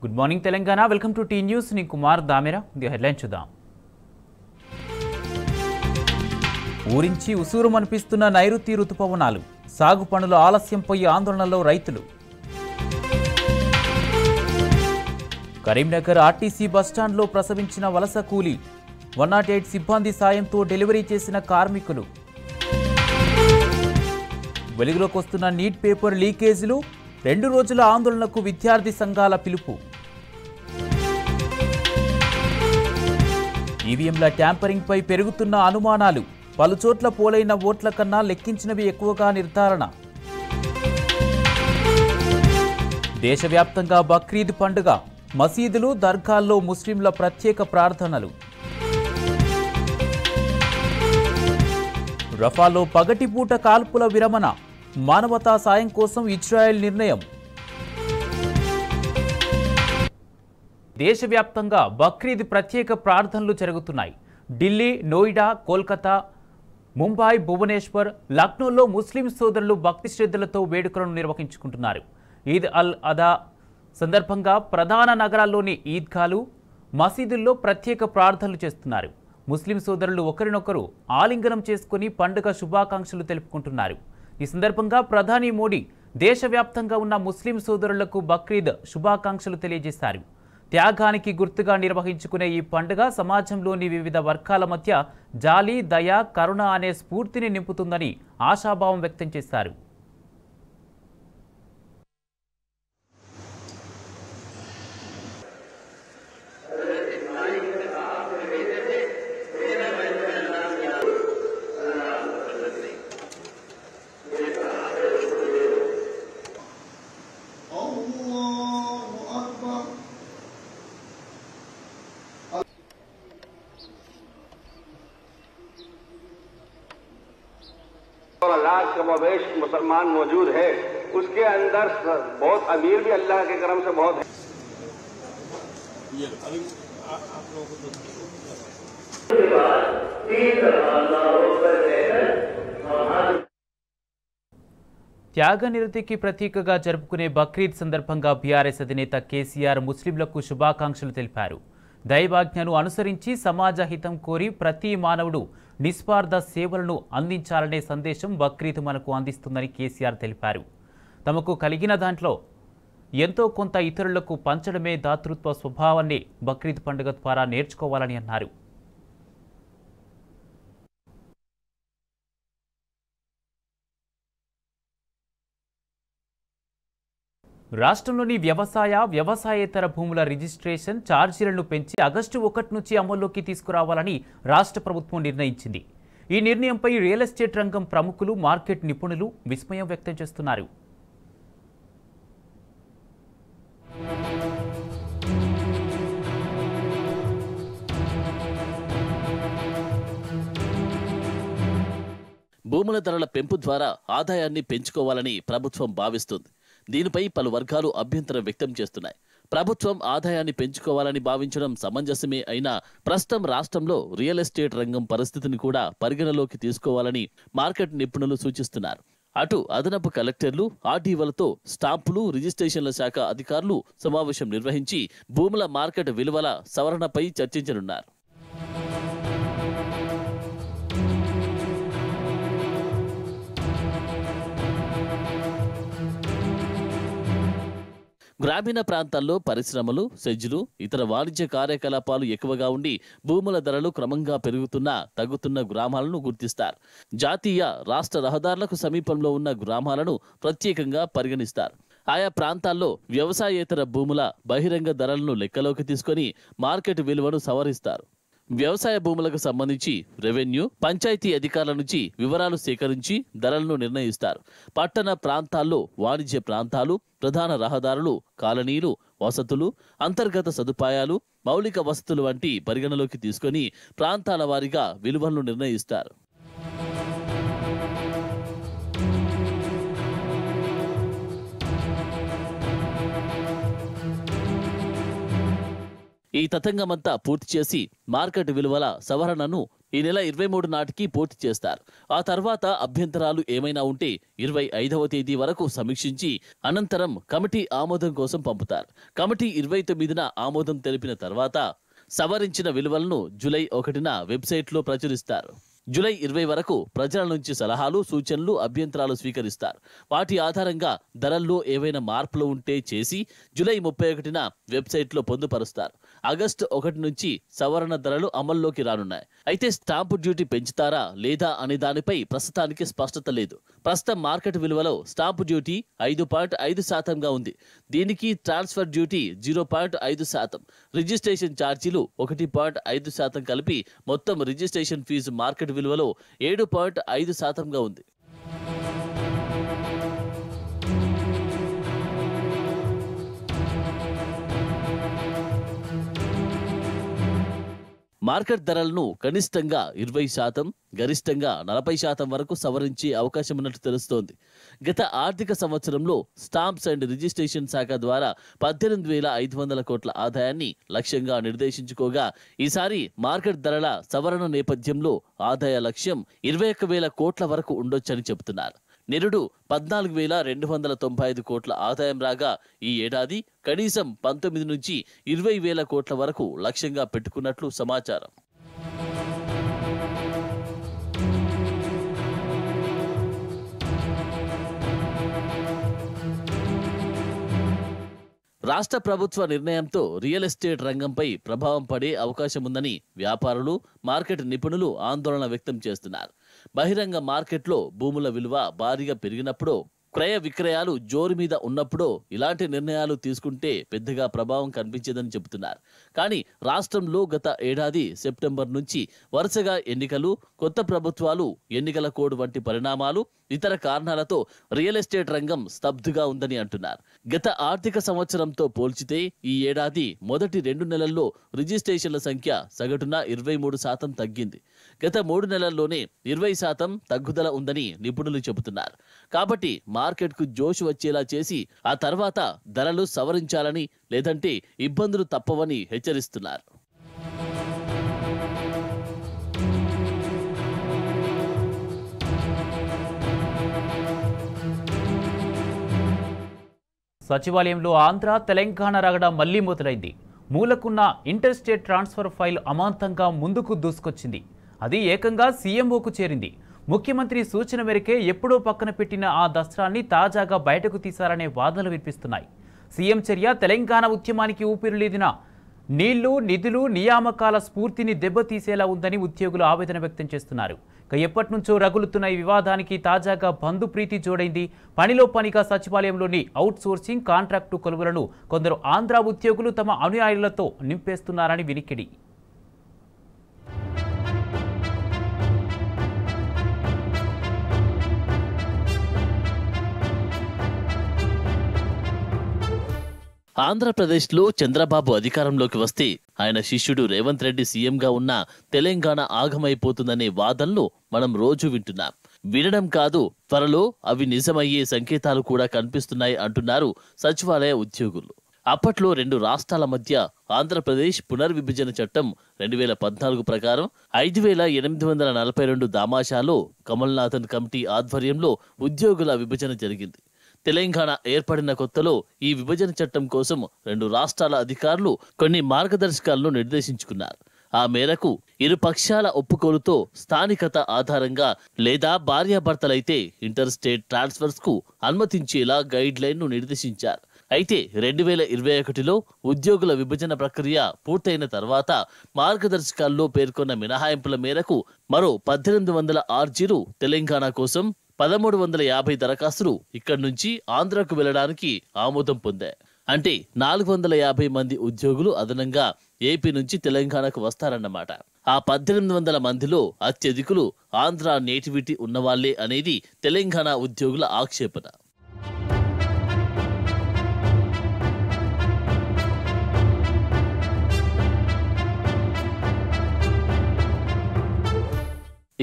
Good morning Telangana. Welcome to T News. నీ Kumar Damera. The headline చూద్దాం. ఊరించి ఉసూరుమనిపిస్తున్న నైరుతి రుతుపవనాలు. సాగు పనుల ఆలస్యంపై ఆందోళనలో రైతులు. కరీంనగర్ ఆర్టీసీ బస్టాండ్లో ప్రసవించిన వలస కూలీ. 108 సిబ్బంది సాయంతో డెలివరీ చేసిన కార్మికులు. వెలుగులోకి వస్తున్న నీట్ పేపర్ లీకేజీలు. 2 రోజుల ఆందోళనకు విద్యార్థి సంఘాల పిలుపు. ఈవీఎంల ట్యాంపరింగ్పై పెరుగుతున్న అనుమానాలు. పలుచోట్ల పోలైన ఓట్ల కన్నా లెక్కించినవి ఎక్కువగా నిర్ధారణ. దేశవ్యాప్తంగా బక్రీద్ పండుగ. మసీదులు, దర్గాల్లో ముస్లింల ప్రత్యేక ప్రార్థనలు. రఫాలో పగటిపూట కాల్పుల విరమణ. మానవతా సాయం కోసం ఇజ్రాయెల్ నిర్ణయం. దేశవ్యాప్తంగా బక్రీద్ ప్రత్యేక ప్రార్థనలు జరుగుతున్నాయి. ఢిల్లీ, నోయిడా, కోల్కతా, ముంబై, భువనేశ్వర్, లక్నోలో ముస్లిం సోదరులు భక్తి శ్రద్ధలతో వేడుకలను నిర్వహించుకుంటున్నారు. ఈద్ అల్ అదా సందర్భంగా ప్రధాన నగరాల్లోని ఈద్గాలు, మసీదుల్లో ప్రత్యేక ప్రార్థనలు చేస్తున్నారు. ముస్లిం సోదరులు ఒకరినొకరు ఆలింగనం చేసుకుని పండుగ శుభాకాంక్షలు తెలుపుకుంటున్నారు. ఈ సందర్భంగా ప్రధాని మోడీ దేశవ్యాప్తంగా ఉన్న ముస్లిం సోదరులకు బక్రీద్ శుభాకాంక్షలు తెలియజేశారు. త్యాగానికి గుర్తుగా నిర్వహించుకునే ఈ పండుగ సమాజంలోని వివిధ వర్గాల మధ్య జాలి, దయ, కరుణ అనే స్ఫూర్తిని నింపుతుందని ఆశాభావం వ్యక్తం చేశారు. लाख कमोबेश मुसलमान मौजूद है, उसके अंदर बहुत अमीर भी अल्लाह के करम से बहुत है। త్యాగ నిరతికి ప్రతీకగా జరుపుకునే బక్రీద్ సందర్భంగా బీఆర్ఎస్ అధినేత కేసీఆర్ ముస్లింలకు శుభాకాంక్షలు తెలిపారు. దైవాజ్ఞను అనుసరించి సమాజ హితం కోరి ప్రతి మానవుడు నిస్వార్థ సేవలను అందించాలనే సందేశం బక్రీద్ మనకు అందిస్తుందని కేసీఆర్ తెలిపారు. తమకు కలిగిన దాంట్లో ఎంతో కొంత ఇతరులకు పంచడమే దాతృత్వ స్వభావాన్ని బక్రీద్ పండుగ ద్వారా నేర్చుకోవాలని అన్నారు. రాష్ట్రంలోని వ్యవసాయేతర భూముల రిజిస్ట్రేషన్ ఛార్జీలను పెంచి ఆగస్టు 1 నుంచి అమల్లోకి తీసుకురావాలని రాష్ట్ర ప్రభుత్వం నిర్ణయించింది. ఈ నిర్ణయంపై రియల్ ఎస్టేట్ రంగం ప్రముఖులు, మార్కెట్ నిపుణులు విస్మయం వ్యక్తం చేస్తున్నారు. భూముల ధరల పెంపు ద్వారా ఆదాయాన్ని పెంచుకోవాలని ప్రభుత్వం భావిస్తుంది. దీనిపై పలు వర్గాలు అభ్యంతరం వ్యక్తం చేస్తున్నాయి. ప్రభుత్వం ఆదాయాన్ని పెంచుకోవాలని భావించడం సమంజసమే అయినా ప్రస్తుతం రాష్ట్రంలో రియల్ ఎస్టేట్ రంగం పరిస్థితిని కూడా పరిగణలోకి తీసుకోవాలని మార్కెట్ నిపుణులు సూచిస్తున్నారు. అటు అదనపు కలెక్టర్లు, ఆర్డీఓలతో స్టాంపులు, రిజిస్ట్రేషన్ల శాఖ అధికారులు సమావేశం నిర్వహించి భూముల మార్కెట్ విలువల సవరణపై చర్చించనున్నారు. గ్రామీణ ప్రాంతాల్లో పరిశ్రమలు, సెజ్లు, ఇతర వాణిజ్య కార్యకలాపాలు ఎక్కువగా ఉండి భూముల ధరలు క్రమంగా తగ్గుతున్న గ్రామాలను గుర్తిస్తారు. జాతీయ, రాష్ట్ర రహదారులకు సమీపంలో ఉన్న గ్రామాలను ప్రత్యేకంగా పరిగణిస్తారు. ఆయా ప్రాంతాల్లో వ్యవసాయేతర భూముల బహిరంగ ధరలను లెక్కలోకి తీసుకొని మార్కెట్ విలువను సవరిస్తారు. వ్యవసాయ భూములకు సంబంధించి రెవెన్యూ, పంచాయతీ అధికారుల నుంచి వివరాలు సేకరించి ధరలను నిర్ణయిస్తారు. పట్టణ ప్రాంతాల్లో వాణిజ్య ప్రాంతాలు, ప్రధాన రహదారులు, కాలనీలు, వసతులు, అంతర్గత సదుపాయాలు, మౌలిక వసతులు వంటి పరిగణలోకి తీసుకొని ప్రాంతాల వారీగా విలువలను నిర్ణయిస్తారు. ఈ తతంగమంతా పూర్తి చేసి మార్కెట్ విలువల సవరణను ఈ నెల 23 నాటికి పూర్తి చేస్తారు. ఆ తర్వాత అభ్యంతరాలు ఏమైనా ఉంటే 25వ తేదీ వరకు సమీక్షించి అనంతరం కమిటీ ఆమోదం కోసం పంపుతారు. కమిటీ 29న ఆమోదం తెలిపిన తర్వాత సవరించిన విలువలను జూలై 1న వెబ్సైట్లో ప్రచురిస్తారు. జూలై 20 వరకు ప్రజల నుంచి సలహాలు, సూచనలు, అభ్యంతరాలు స్వీకరిస్తారు. వాటి ఆధారంగా ధరల్లో ఏవైనా మార్పులు ఉంటే చేసి జూలై 31న వెబ్సైట్లో పొందుపరుస్తారు. ఆగస్టు 1 నుంచి సవరణ ధరలు అమల్లోకి రానున్నాయి. అయితే స్టాంపు డ్యూటీ పెంచుతారా లేదా అనే దానిపై ప్రస్తుతానికి స్పష్టత లేదు. ప్రస్తుతం మార్కెట్ విలువలో స్టాంపు డ్యూటీ 5.5%గా ఉంది. దీనికి ట్రాన్స్ఫర్ డ్యూటీ 0.5%, రిజిస్ట్రేషన్ ఛార్జీలు 1.5% కలిపి మొత్తం రిజిస్ట్రేషన్ ఫీజు మార్కెట్ విలువలో 7.5%గా ఉంది. మార్కెట్ ధరలను కనిష్టంగా 20%, గరిష్టంగా 40% వరకు సవరించే అవకాశం ఉన్నట్టు తెలుస్తోంది. గత ఆర్థిక సంవత్సరంలో స్టాంప్స్ అండ్ రిజిస్ట్రేషన్ శాఖ ద్వారా 18,500 కోట్ల ఆదాయాన్ని లక్ష్యంగా నిర్దేశించుకోగా, ఈసారి మార్కెట్ ధరల సవరణ నేపథ్యంలో ఆదాయ లక్ష్యం 21,000 కోట్ల వరకు ఉండొచ్చని చెబుతున్నారు. నిరుడు 14,295 కోట్ల ఆదాయం రాగా ఈ ఏడాది కనీసం 19 నుంచి 20,000 కోట్ల వరకు లక్ష్యంగా పెట్టుకున్నట్లు సమాచారం. రాష్ట్ర ప్రభుత్వ నిర్ణయంతో రియల్ ఎస్టేట్ రంగంపై ప్రభావం పడే అవకాశం ఉందని వ్యాపారులు, మార్కెట్ నిపుణులు ఆందోళన వ్యక్తం చేస్తున్నారు. బహిరంగ మార్కెట్లో భూముల విలువ భారీగా పెరిగినప్పుడు, క్రయ విక్రయాలు జోరు మీద ఉన్నప్పుడు ఇలాంటి నిర్ణయాలు తీసుకుంటే పెద్దగా ప్రభావం కనిపించదని చెబుతున్నారు. కానీ రాష్ట్రంలో గత ఏడాది సెప్టెంబర్ నుంచి వరుసగా ఎన్నికలు, కొత్త ప్రభుత్వాలు, ఎన్నికల కోడ్ వంటి పరిణామాలు, ఇతర కారణాలతో రియల్ ఎస్టేట్ రంగం స్తబ్దుగా ఉందని అంటున్నారు. గత ఆర్థిక సంవత్సరంతో పోల్చితే ఈ ఏడాది మొదటి 2 నెలల్లో రిజిస్ట్రేషన్ల సంఖ్య సగటున 23% తగ్గింది. గత 3 నెలల్లోనే 20% తగ్గుదల ఉందని నిపుణులు చెబుతున్నారు. కాబట్టి మార్కెట్కు జోష్ వచ్చేలా చేసి ఆ తర్వాత ధరలు సవరించాలని, లేదంటే ఇబ్బందులు తప్పవని హెచ్చరిస్తున్నారు. సచివాలయంలో ఆంధ్ర, తెలంగాణ రగడ మళ్లీ మొదలైంది. మూలకున్న ఇంటర్ స్టేట్ ట్రాన్స్ఫర్ ఫైల్ అమాంతంగా ముందుకు దూసుకొచ్చింది. అది ఏకంగా సీఎంఓకు చేరింది. ముఖ్యమంత్రి సూచన మేరకే ఎప్పుడో పక్కన పెట్టిన ఆ దస్త్రాన్ని తాజాగా బయటకు తీశారనే వాదనలు వినిపిస్తున్నాయి. సీఎం చర్య తెలంగాణ ఉద్యమానికి ఊపిరిలీదిన నీళ్లు, నిధులు, నియామకాల స్ఫూర్తిని దెబ్బతీసేలా ఉందని ఉద్యోగులు ఆవేదన వ్యక్తం చేస్తున్నారు. ఎప్పటి నుంచో రగులుతున్న ఈ వివాదానికి తాజాగా బంధు ప్రీతి జోడైంది. పనిలో పనిగా సచివాలయంలోని అవుట్ సోర్సింగ్, కాంట్రాక్టు కొలువులను కొందరు ఆంధ్ర ఉద్యోగులు తమ అనుయాయులతో నింపేస్తున్నారని వినికిడి. ఆంధ్రప్రదేశ్లో చంద్రబాబు అధికారంలోకి వస్తే ఆయన శిష్యుడు రేవంత్ రెడ్డి సీఎంగా ఉన్న తెలంగాణ ఆగమైపోతుందనే వాదనలు మనం రోజు వింటున్నాం. వినడం కాదు, త్వరలో అవి నిజమయ్యే సంకేతాలు కూడా కనిపిస్తున్నాయి అంటున్నారు సచివాలయ ఉద్యోగులు. అప్పట్లో 2 రాష్ట్రాల మధ్య ఆంధ్రప్రదేశ్ పునర్విభజన చట్టం 2014 ప్రకారం 5,842 దామాషాలో కమల్నాథన్ కమిటీ ఆధ్వర్యంలో ఉద్యోగుల విభజన జరిగింది. తెలంగాణ ఏర్పడిన కొత్తలో ఈ విభజన చట్టం కోసం 2 రాష్ట్రాల అధికారులు కొన్ని మార్గదర్శకాలను నిర్దేశించుకున్నారు. ఆ మేరకు ఇరు పక్షాల ఒప్పుకోలుతో స్థానికత ఆధారంగా లేదా భార్యాభర్తలైతే ఇంటర్ స్టేట్ ట్రాన్స్ఫర్స్ కు అనుమతించేలా గైడ్ లైన్ ను నిర్దేశించారు. అయితే 2021లో ఉద్యోగుల విభజన ప్రక్రియ పూర్తయిన తర్వాత మార్గదర్శకాల్లో పేర్కొన్న మినహాయింపుల మేరకు మరో 1800 ఆర్జీలు తెలంగాణ కోసం 1350 దరఖాస్తులు ఇక్కడి నుంచి ఆంధ్రకు వెళ్లడానికి ఆమోదం పొందాయి. అంటే 450 మంది ఉద్యోగులు అదనంగా ఏపీ నుంచి తెలంగాణకు వస్తారన్నమాట. ఆ 1800 మందిలో అత్యధికులు ఆంధ్ర నేటివిటీ ఉన్నవాళ్లే అనేది తెలంగాణ ఉద్యోగుల ఆక్షేపణ.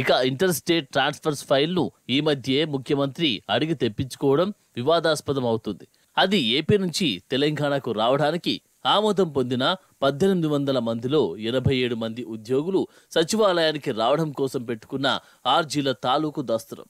ఇక ఇంటర్ స్టేట్ ట్రాన్స్ఫర్స్ ఫైల్ను ఈ మధ్యే ముఖ్యమంత్రి అడిగి తెప్పించుకోవడం వివాదాస్పదం అవుతుంది. అది ఏపీ నుంచి తెలంగాణకు రావడానికి ఆమోదం పొందిన 1800 మందిలో 87 మంది ఉద్యోగులు సచివాలయానికి రావడం కోసం పెట్టుకున్న ఆర్జీల తాలూకు దస్తరం.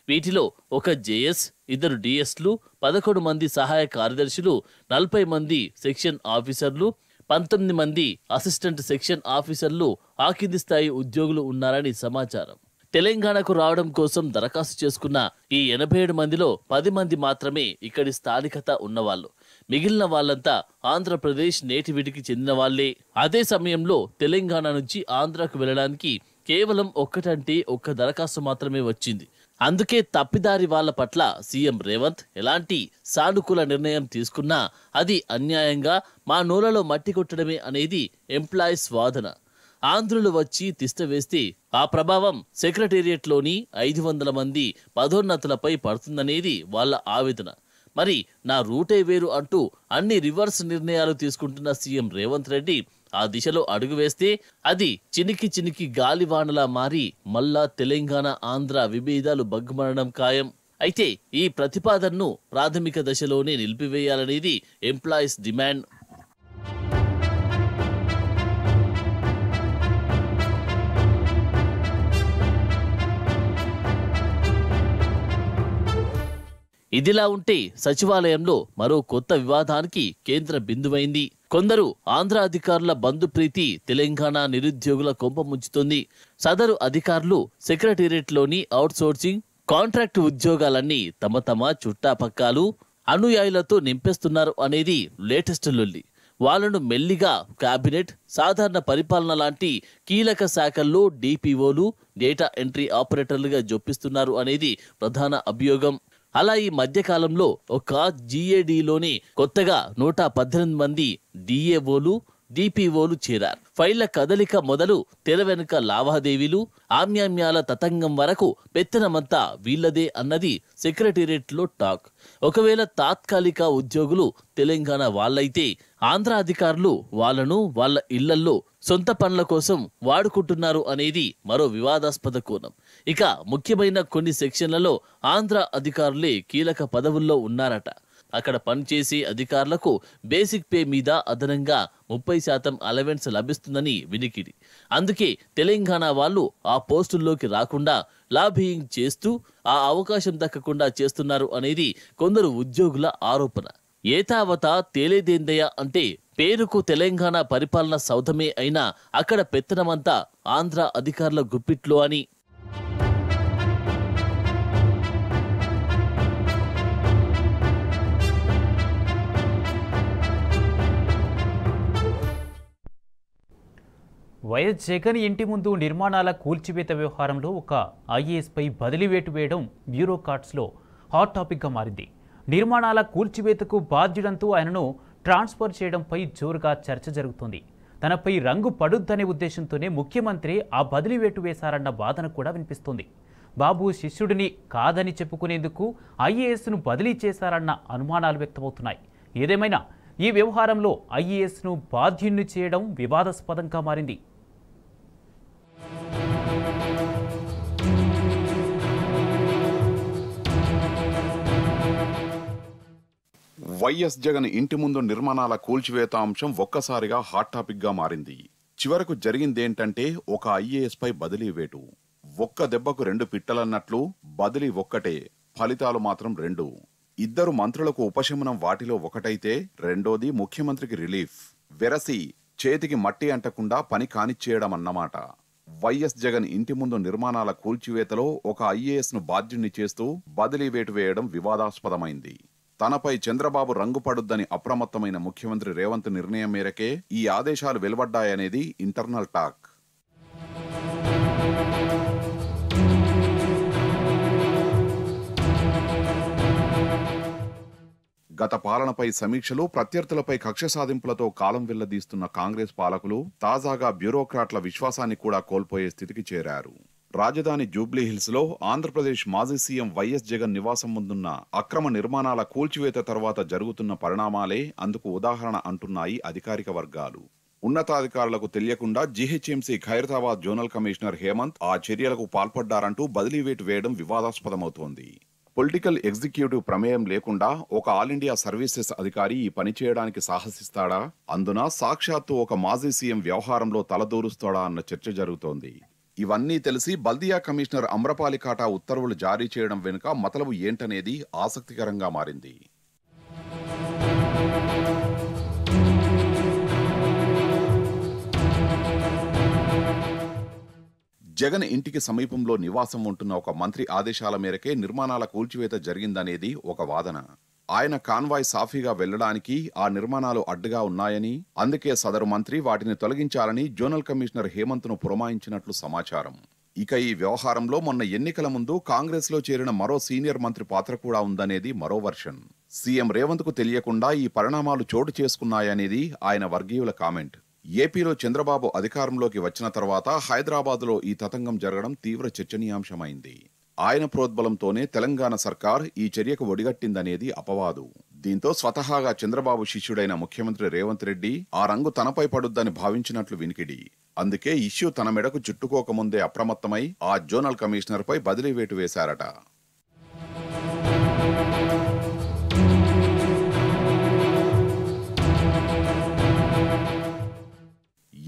వీటిలో ఒక జేఎస్, 2 డిఎస్లు, 11 మంది సహాయ కార్యదర్శులు, 40 మంది సెక్షన్ ఆఫీసర్లు, 19 మంది అసిస్టెంట్ సెక్షన్ ఆఫీసర్లు ఆ కింది స్థాయి ఉద్యోగులు ఉన్నారని సమాచారం. తెలంగాణకు రావడం కోసం దరఖాస్తు చేసుకున్న ఈ 87 మందిలో 10 మంది మాత్రమే ఇక్కడి స్థానికత ఉన్నవాళ్ళు. మిగిలిన వాళ్ళంతా ఆంధ్రప్రదేశ్ నేటివిటికి చెందిన వాళ్లే. అదే సమయంలో తెలంగాణ నుంచి ఆంధ్రాకు వెళ్ళడానికి కేవలం ఒక్క దరఖాస్తు మాత్రమే వచ్చింది. అందుకే తప్పిదారి వాళ్ల పట్ల సీఎం రేవంత్ ఎలాంటి సానుకూల నిర్ణయం తీసుకున్నా అది అన్యాయంగా మా నోలలో మట్టి కొట్టడమే అనేది ఎంప్లాయీస్ వాదన. ఆంధ్రులు వచ్చి తిష్ట వేస్తే ఆ ప్రభావం సెక్రటేరియట్లోని 500 మంది పదోన్నతులపై పడుతుందనేది వాళ్ళ ఆవేదన. మరి నా రూటే వేరు అంటూ అన్ని రివర్స్ నిర్ణయాలు తీసుకుంటున్న సీఎం రేవంత్ రెడ్డి ఆ దిశలో అడుగు వేస్తే అది చినికి గాలివానలా మారి మళ్ళా తెలంగాణ ఆంధ్ర విభేదాలు బగ్గుమనడం ఖాయం. అయితే ఈ ప్రతిపాదనను ప్రాథమిక దశలోనే నిలిపివేయాలనేది ఎంప్లాయీస్ డిమాండ్. ఇదిలా ఉంటే సచివాలయంలో మరో కొత్త వివాదానికి కేంద్ర బిందువైంది. కొందరు ఆంధ్ర అధికారుల బంధుప్రీతి తెలంగాణ నిరుద్యోగుల కొంప ముంచుతుంది. సదరు అధికారులు సెక్రటేరియట్లోని అవుట్సోర్సింగ్, కాంట్రాక్ట్ ఉద్యోగాలన్నీ తమ చుట్టాపక్కాలు, అనుయాయులతో నింపేస్తున్నారు అనేది లేటెస్ట్ లొల్లి. వాళ్లను మెల్లిగా కేబినెట్, సాధారణ పరిపాలన లాంటి కీలక శాఖల్లో డిపిఓలు, డేటా ఎంట్రీ ఆపరేటర్లుగా జొప్పిస్తున్నారు అనేది ప్రధాన అభియోగం. అలా ఈ మధ్యకాలంలో ఒక జీఏడీలోనే కొత్తగా 118 మంది డిఏఓలు, డిపిఓలు చేరారు. ఫైళ్ల కదలిక మొదలు తెర వెనుక లావాదేవీలు, ఆమ్యామ్యాల తతంగం వరకు పెత్తనమంతా వీళ్లదే అన్నది సెక్రటేరియట్లో టాక్. ఒకవేళ తాత్కాలిక ఉద్యోగులు తెలంగాణ వాళ్ళైతే ఆంధ్ర అధికారులు వాళ్లను వాళ్ళ ఇళ్లల్లో సొంత పనుల కోసం వాడుకుంటున్నారు అనేది మరో వివాదాస్పద కోణం. ఇక ముఖ్యమైన కొన్ని సెక్షన్లలో ఆంధ్ర అధికారులే కీలక పదవుల్లో ఉన్నారట. అక్కడ పనిచేసే అధికారులకు బేసిక్ పే మీద అదనంగా 30% అలవెన్స్ లభిస్తుందని వినికిడి. అందుకే తెలంగాణ వాళ్ళు ఆ పోస్టుల్లోకి రాకుండా లాబియింగ్ చేస్తూ ఆ అవకాశం దక్కకుండా చేస్తున్నారు అనేది కొందరు ఉద్యోగుల ఆరోపణ. ఏతావతా తేలేదేందయ్య అంటే పేరుకు తెలంగాణ పరిపాలన సౌధమే అయినా అక్కడ పెత్తనమంతా ఆంధ్ర అధికారుల గుప్పిట్లో అని. వైఎస్ జగన్ ఇంటి ముందు నిర్మాణాల కూల్చివేత వ్యవహారంలో ఒక ఐఏఎస్పై బదిలీ వేటు వేయడం బ్యూరోక్రాట్స్లో హాట్ టాపిక్గా మారింది. నిర్మాణాల కూల్చివేతకు బాధ్యుడంటూ ఆయనను ట్రాన్స్ఫర్ చేయడంపై జోరుగా చర్చ జరుగుతోంది. తనపై రంగు పడుద్దనే ఉద్దేశంతోనే ముఖ్యమంత్రి ఆ బదిలీ వేటు వేశారన్న వాదన కూడా వినిపిస్తోంది. బాబు శిష్యుడిని కాదని చెప్పుకునేందుకు ఐఏఎస్ను బదిలీ చేశారన్న అనుమానాలు వ్యక్తమవుతున్నాయి. ఏదేమైనా ఈ వ్యవహారంలో ఐఏఎస్ను బాధ్యుణ్ణి చేయడం వివాదాస్పదంగా మారింది. వైఎస్ జగన్ ఇంటి ముందు నిర్మాణాల కూల్చివేత అంశం ఒక్కసారిగా హాట్ టాపిక్ గా మారింది. చివరకు జరిగిందేంటంటే ఒక ఐఏఎస్ పై బదిలీ వేటు. ఒక్క దెబ్బకు 2 పిట్టలన్నట్లు బదిలీ ఒక్కటే, ఫలితాలు మాత్రం 2. 2 మంత్రులకు ఉపశమనం వాటిలో ఒకటైతే రెండోది ముఖ్యమంత్రికి రిలీఫ్. వెరసి చేతికి మట్టి అంటకుండా పని కానిచ్చేయడం అన్నమాట. వైఎస్ జగన్ ఇంటి ముందు నిర్మాణాల కూల్చివేతలో ఒక ఐఏఎస్ ను బాధ్యుణ్ణి చేస్తూ బదిలీ వేటు వేయడం వివాదాస్పదమైంది. తనపై చంద్రబాబు రంగు పడుద్దని అప్రమత్తమైన ముఖ్యమంత్రి రేవంత్ నిర్ణయం మేరకే ఈ ఆదేశాలు వెలువడ్డాయనేది ఇంటర్నల్ టాక్. గత పాలనపై సమీక్షలు, ప్రత్యర్థులపై కక్ష సాధింపులతో కాలం వెళ్లదీస్తున్న కాంగ్రెస్ పాలకులు తాజాగా బ్యూరోక్రాట్ల విశ్వాసాన్ని కూడా కోల్పోయే స్థితికి చేరారు. రాజధాని జూబ్లీహిల్స్ లో ఆంధ్రప్రదేశ్ మాజీ సీఎం వైఎస్ జగన్ నివాసం ముందున్న అక్రమ నిర్మాణాల కూల్చివేత తర్వాత జరుగుతున్న పరిణామాలే అందుకు ఉదాహరణ అంటున్నాయి అధికారిక వర్గాలు. ఉన్నతాధికారులకు తెలియకుండా GHMC Khairatabad zonal commissioner Hemanth ఆ చర్యలకు పాల్పడ్డారంటూ బదిలీ వేటు వేయడం వివాదాస్పదమవుతోంది. పొలిటికల్ ఎగ్జిక్యూటివ్ ప్రమేయం లేకుండా ఒక ఆల్ ఇండియా సర్వీసెస్ అధికారి ఈ పని చేయడానికి సాహసిస్తాడా? అందున సాక్షాత్తు ఒక మాజీ సీఎం వ్యవహారంలో తలదూరుస్తాడా అన్న చర్చ జరుగుతోంది. ఇవన్నీ తెలిసి బల్దియా కమిషనర్ అమ్రపాలి కాటా ఉత్తర్వులు జారీ చేయడం వెనుక మతలబు ఏంటనేది ఆసక్తికరంగా మారింది. జగన్ ఇంటికి సమీపంలో నివాసం ఉంటున్న ఒక మంత్రి ఆదేశాల మేరకే నిర్మాణాల కూల్చివేత జరిగిందనేది ఒక వాదన. ఆయన కాన్వాయ్ సాఫీగా వెళ్లడానికి ఆ నిర్మాణాలు అడ్డుగా ఉన్నాయని, అందుకే సదరు మంత్రి వాటిని తొలగించాలని జోనల్ కమిషనర్ హేమంత్ను పురమాయించినట్లు సమాచారం. ఇక ఈ వ్యవహారంలో మొన్న ఎన్నికల ముందు కాంగ్రెస్ లో చేరిన మరో సీనియర్ మంత్రి పాత్ర కూడా ఉందనేది మరో వర్షన్. సీఎం రేవంత్ కు తెలియకుండా ఈ పరిణామాలు చోటు చేసుకున్నాయనేది ఆయన వర్గీయుల కామెంట్. ఏపీలో చంద్రబాబు అధికారంలోకి వచ్చిన తర్వాత హైదరాబాద్లో ఈ తతంగం జరగడం తీవ్ర చర్చనీయాంశమైంది. ఆయన ప్రోద్బలంతోనే తెలంగాణ సర్కార్ ఈ చర్యకు ఒడిగట్టిందనేది అపవాదు. దీంతో స్వతహాగా చంద్రబాబు శిష్యుడైన ముఖ్యమంత్రి రేవంత్ రెడ్డి ఆ రంగు తనపై పడుద్దని భావించినట్లు వినికిడి. అందుకే ఇష్యూ తన మెడకు చుట్టుకోకముందే అప్రమత్తమై ఆ జోనల్ కమిషనర్ పై బదిలీ వేటు వేశారట.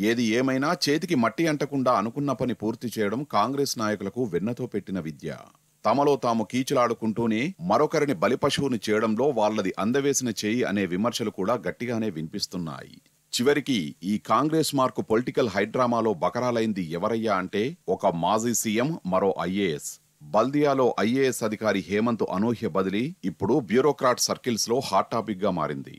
ఏది ఏమైనా చేతికి మట్టి అంటకుండా అనుకున్న పని పూర్తి చేయడం కాంగ్రెస్ నాయకులకు వెన్నతో పెట్టిన విద్య. తమలో తాము కీచులాడుకుంటూనే మరొకరిని బలిపశువుని చేయడంలో వాళ్లది అందవేసిన చేయి అనే విమర్శలు కూడా గట్టిగానే వినిపిస్తున్నాయి. చివరికి ఈ కాంగ్రెస్ మార్కు పొలిటికల్ హైడ్రామాలో బకరాలైంది ఎవరయ్యా అంటే ఒక మాజీ సీఎం, మరో ఐఏఎస్. బల్దియాలో ఐఏఎస్ అధికారి హేమంత్ అనూహ్య బదిలీ ఇప్పుడు బ్యూరోక్రాట్ సర్కిల్స్ లో హాట్ టాపిక్ గా మారింది.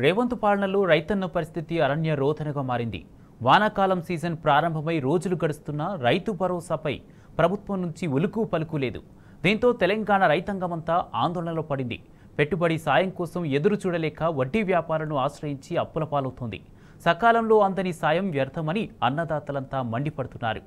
రేవంత్ పాలనలో రైతన్న పరిస్థితి అరణ్య రోదనగా మారింది. వానాకాలం సీజన్ ప్రారంభమై రోజులు గడుస్తున్నా రైతు భరోసాపై ప్రభుత్వం నుంచి ఉలుకు పలుకు లేదు. దీంతో తెలంగాణ రైతాంగమంతా ఆందోళనలో పడింది. పెట్టుబడి సాయం కోసం ఎదురు చూడలేక వడ్డీ వ్యాపారులను ఆశ్రయించి అప్పుల పాలవుతోంది. సకాలంలో అందని సాయం వ్యర్థమని అన్నదాతలంతా మండిపడుతున్నారు.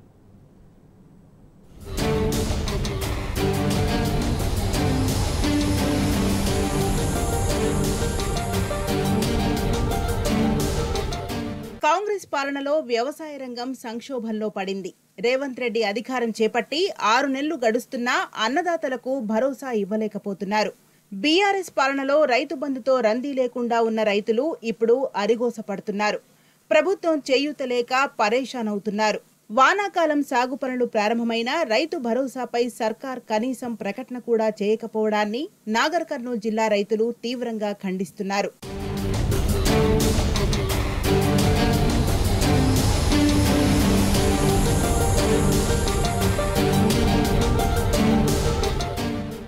కాంగ్రెస్ పాలనలో వ్యవసాయ రంగం సంక్షోభంలో పడింది. రేవంత్ రెడ్డి అధికారం చేపట్టి 6 నెలలు గడుస్తున్నా అన్నదాతలకు భరోసా ఇవ్వలేకపోతున్నారు. బీఆర్ఎస్ పాలనలో రైతు బంధుతో రందీ లేకుండా ఉన్న రైతులు ఇప్పుడు అరిగోస పడుతున్నారు. ప్రభుత్వం చేయూత లేక పరేషాన్ అవుతున్నారు. వానాకాలం సాగు పనులు ప్రారంభమైన రైతు భరోసాపై సర్కార్ కనీసం ప్రకటన కూడా చేయకపోవడాన్ని నాగర్ కర్నూలు జిల్లా రైతులు తీవ్రంగా ఖండిస్తున్నారు.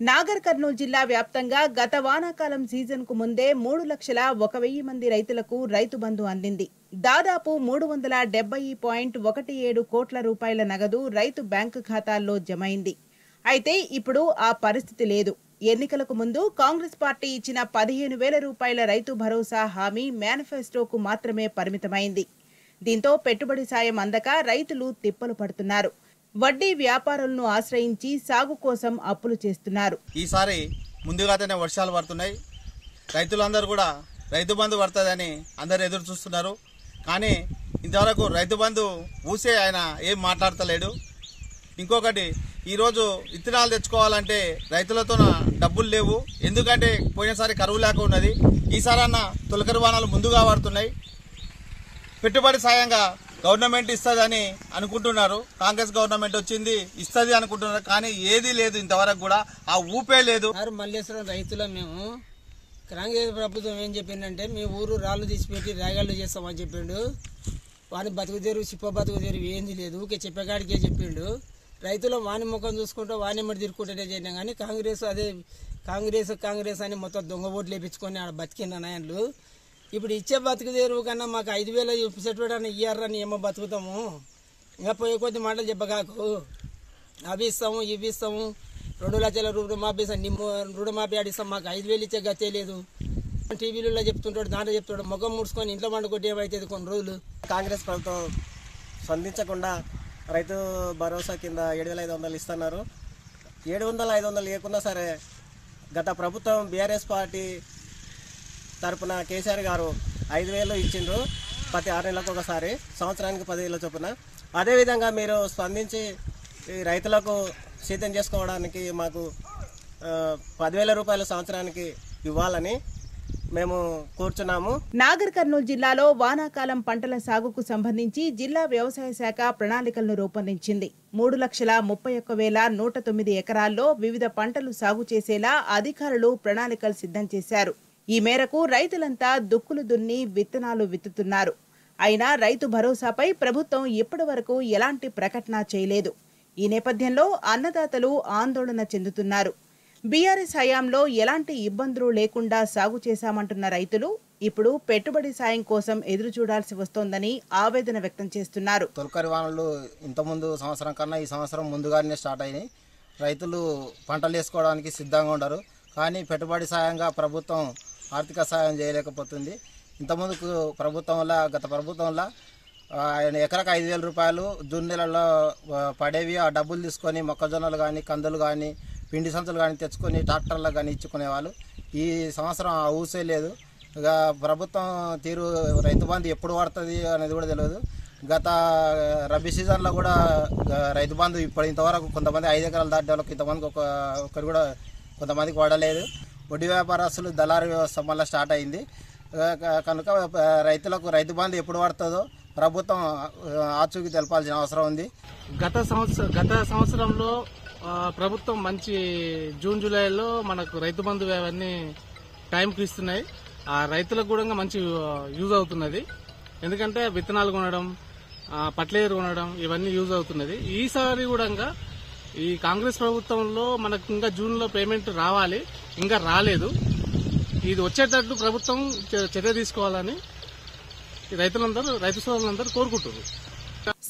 నాగర్ కర్నూలు జిల్లా వ్యాప్తంగా గత వానాకాలం సీజన్ కు ముందే 3,01,000 మంది రైతులకు రైతు బంధు అందింది. దాదాపు 370.17 కోట్ల రూపాయల నగదు రైతు బ్యాంకు ఖాతాల్లో జమైంది. అయితే ఇప్పుడు ఆ పరిస్థితి లేదు. ఎన్నికలకు ముందు కాంగ్రెస్ పార్టీ ఇచ్చిన 15,000 రూపాయల రైతు భరోసా హామీ మేనిఫెస్టోకు మాత్రమే పరిమితమైంది. దీంతో పెట్టుబడి సాయం అందక రైతులు తిప్పలు పడుతున్నారు. వడ్డీ వ్యాపారులను ఆశ్రయించి సాగు కోసం అప్పులు చేస్తున్నారు. ఈసారి ముందుగానే వర్షాలు పడుతున్నాయి. రైతులందరూ కూడా రైతు బంధు పడుతుందని అందరు ఎదురు చూస్తున్నారు. కానీ ఇంతవరకు రైతు బంధు ఊసే ఆయన ఏం మాట్లాడతలేడు. ఇంకొకటి, ఈరోజు విత్తనాలు తెచ్చుకోవాలంటే రైతులతో డబ్బులు లేవు. ఎందుకంటే పోయినసారి కరువు లేక ఉన్నది. ఈసారన్నా తొలకరి వానాలు ముందుగా పడుతున్నాయి. పెట్టుబడి సాయంగా గవర్నమెంట్ ఇస్తుందని అనుకుంటున్నారు. కాంగ్రెస్ గవర్నమెంట్ వచ్చింది, ఇస్తుంది అనుకుంటున్నారు. కానీ ఏది లేదు, ఇంతవరకు కూడా ఆ ఊపే లేదు. మల్లేశ్వరం రైతుల మేము కాంగ్రెస్ ప్రభుత్వం ఏం చెప్పిందంటే మీ ఊరు రాళ్ళు తీసిపెట్టి రేగాళ్ళు చేస్తామని చెప్పిండు. వాని బతుకుదేరు చిప్ప బతుకుదేరు ఏంది లేదు, ఊకే చెప్పేకాడికే చెప్పిండు. రైతులు వాని ముఖం చూసుకుంటూ వాని మట్టి తిరుక్కుంటూనే చేసినాం. కానీ కాంగ్రెస్ అని మొత్తం దొంగ ఓట్లు వేయించుకొని ఆడ బతికిన నాయన్లు. ఇప్పుడు ఇచ్చే బతుకుదేరు కన్నా మాకు 5,000 చూపించేటోడని ఇయ్యారని ఏమో బతుకుతాము. ఇంకా పోయే కొద్ది మాటలు చెప్పగాకు అవి ఇస్తాము ఇవి ఇస్తాము 2 లక్షల రుణమాఫీ రుణమాఫీ ఆడిస్తాం, మాకు 5,000 ఇచ్చే గతే లేదు. టీవీలలో చెప్తుంటాడు, దాంట్లో చెప్తాడు, ముఖం ముడుచుకొని ఇంట్లో పండుకొట్టి ఏమైతుంది కొన్ని రోజులు. కాంగ్రెస్ ప్రభుత్వం స్పందించకుండా రైతు భరోసా కింద 7,500 ఇస్తున్నారు. 700-500 లేకున్నా సరే గత ప్రభుత్వం బీఆర్ఎస్ పార్టీ తరఫున కేసీఆర్ గారు 5,000 ఇచ్చిండ్రు. ప్రతి 6 నెలలకు ఒకసారి, సంవత్సరానికి 10,000 చొప్పున. అదేవిధంగా మీరు స్పందించి ఈ రైతులకు సిద్ధం చేసుకోవడానికి మాకు 10,000 రూపాయలు సంవత్సరానికి ఇవ్వాలని మేము కోరుచున్నాము. నాగర్ కర్నూలు జిల్లాలో వానాకాలం పంటల సాగుకు సంబంధించి జిల్లా వ్యవసాయ శాఖ ప్రణాళికలను రూపొందించింది. 3,31,109 ఎకరాల్లో వివిధ పంటలు సాగు చేసేలా అధికారులు ప్రణాళికలు సిద్ధం చేశారు. ఈ మేరకు రైతులంతా దుక్కులు దున్ని విత్తనాలు విత్తుతున్నారు. అయినా రైతు భరోసాపై ప్రభుత్వం ఇప్పటి వరకు ఎలాంటి ప్రకటన చేయలేదు. ఈ నేపథ్యంలో అన్నదాతలు ఆందోళన చెందుతున్నారు. బీఆర్ఎస్ హయాంలో ఎలాంటి ఇబ్బందులు లేకుండా సాగు చేశామంటున్న రైతులు ఇప్పుడు పెట్టుబడి సాయం కోసం ఎదురు చూడాల్సి వస్తోందని ఆవేదన వ్యక్తం చేస్తున్నారు. తొలకరి వానలు ఇంతకుముందు సంవత్సరం కన్నా ఈ సంవత్సరం ముందుగానే స్టార్ట్ అయినాయి. రైతులు పంటలు వేసుకోవడానికి సిద్ధంగా ఉండరు. కానీ పెట్టుబడి సాయంగా ప్రభుత్వం ఆర్థిక సాయం చేయలేకపోతుంది. ఇంతకుముందుకు గత ప్రభుత్వంలో ఎకరకు 5,000 రూపాయలు జూన్ నెలలో పడేవి. ఆ డబ్బులు తీసుకొని మొక్కజొన్నలు కానీ, కందులు కానీ, పిండి సంచులు కానీ తెచ్చుకొని ట్రాక్టర్లకు కానీ ఇచ్చుకునేవాళ్ళు. ఈ సంవత్సరం ఆ ఊసే లేదు. ఇక ప్రభుత్వం తీరు రైతు బంధు ఎప్పుడు పడుతుంది అనేది కూడా తెలియదు. గత రబీ సీజన్లో కూడా రైతు బంధు ఇంతవరకు కొంతమంది 5 ఎకరాలు దాటే వాళ్ళకి ఇంతమందికి ఒకరు కూడా కొంతమందికి పడలేదు. వడ్డీ వ్యాపారస్తులు దళారీ వ్యవస్థ మళ్ళీ స్టార్ట్ అయింది. కనుక రైతులకు రైతు బంధు ఎప్పుడు పడుతుందో ప్రభుత్వం ఆచూకీ తెలపాల్సిన అవసరం ఉంది. గత సంవత్సరంలో ప్రభుత్వం మంచి జూన్ జూలైలో మనకు రైతు బంధు అవన్నీ టైంకి ఇస్తున్నాయి. ఆ రైతులకు కూడా మంచి యూజ్ అవుతున్నది. ఎందుకంటే విత్తనాలు కొనడం, పట్లేరు కొనడం ఇవన్నీ యూజ్ అవుతున్నది. ఈసారి కూడా ఈ కాంగ్రెస్ ప్రభుత్వంలో మనకు ఇంకా జూన్లో పేమెంట్ రావాలి, ఇంకా రాలేదు. ఇది వచ్చేటట్టు ప్రభుత్వం చర్య తీసుకోవాలని రైతు సోదరులందరూ కోరుకుంటున్నారు.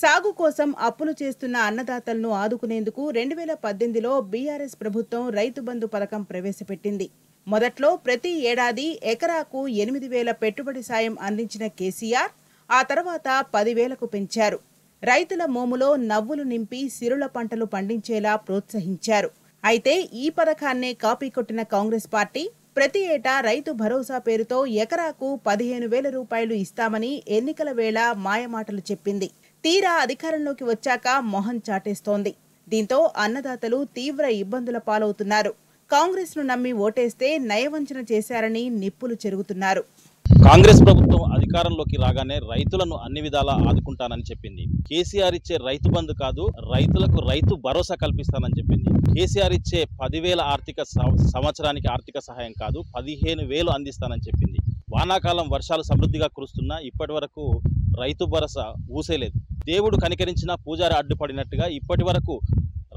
సాగు కోసం అప్పులు చేస్తున్న అన్నదాతలను ఆదుకునేందుకు 2018లో బీఆర్ఎస్ ప్రభుత్వం రైతు బంధు పథకం ప్రవేశపెట్టింది. మొదట్లో ప్రతి ఏడాది ఎకరాకు 8,000 పెట్టుబడి సాయం అందించిన కేసీఆర్ ఆ తర్వాత 10,000కు పెంచారు. రైతుల మోములో నవ్వులు నింపి సిరుల పంటలు పండించేలా ప్రోత్సహించారు. అయితే ఈ పథకాన్నే కాపీ కొట్టిన కాంగ్రెస్ పార్టీ ప్రతి ఏటా రైతు భరోసా పేరుతో ఎకరాకు 15,000 రూపాయలు ఇస్తామని ఎన్నికల వేళ మాయమాటలు చెప్పింది. తీరా అధికారంలోకి వచ్చాక మొహం చాటేస్తోంది. దీంతో అన్నదాతలు తీవ్ర ఇబ్బందుల పాలవుతున్నారు. కాంగ్రెస్ ను నమ్మి ఓటేస్తే నయవంచన చేశారని నిప్పులు చెరుగుతున్నారు. కాంగ్రెస్ ప్రభుత్వం అధికారంలోకి రాగానే రైతులను అన్ని విధాలా ఆదుకుంటానని చెప్పింది. కేసీఆర్ ఇచ్చే రైతు బంధు కాదు, రైతులకు రైతు భరోసా కల్పిస్తానని చెప్పింది. కేసీఆర్ ఇచ్చే 10,000 సంవత్సరానికి ఆర్థిక సహాయం కాదు, 15,000 అందిస్తానని చెప్పింది. వానాకాలం వర్షాలు సమృద్ధిగా కురుస్తున్నా ఇప్పటి వరకు రైతు భరోసా ఊసేలేదు. దేవుడు కనికరించిన పూజారి అడ్డుపడినట్టుగా ఇప్పటి వరకు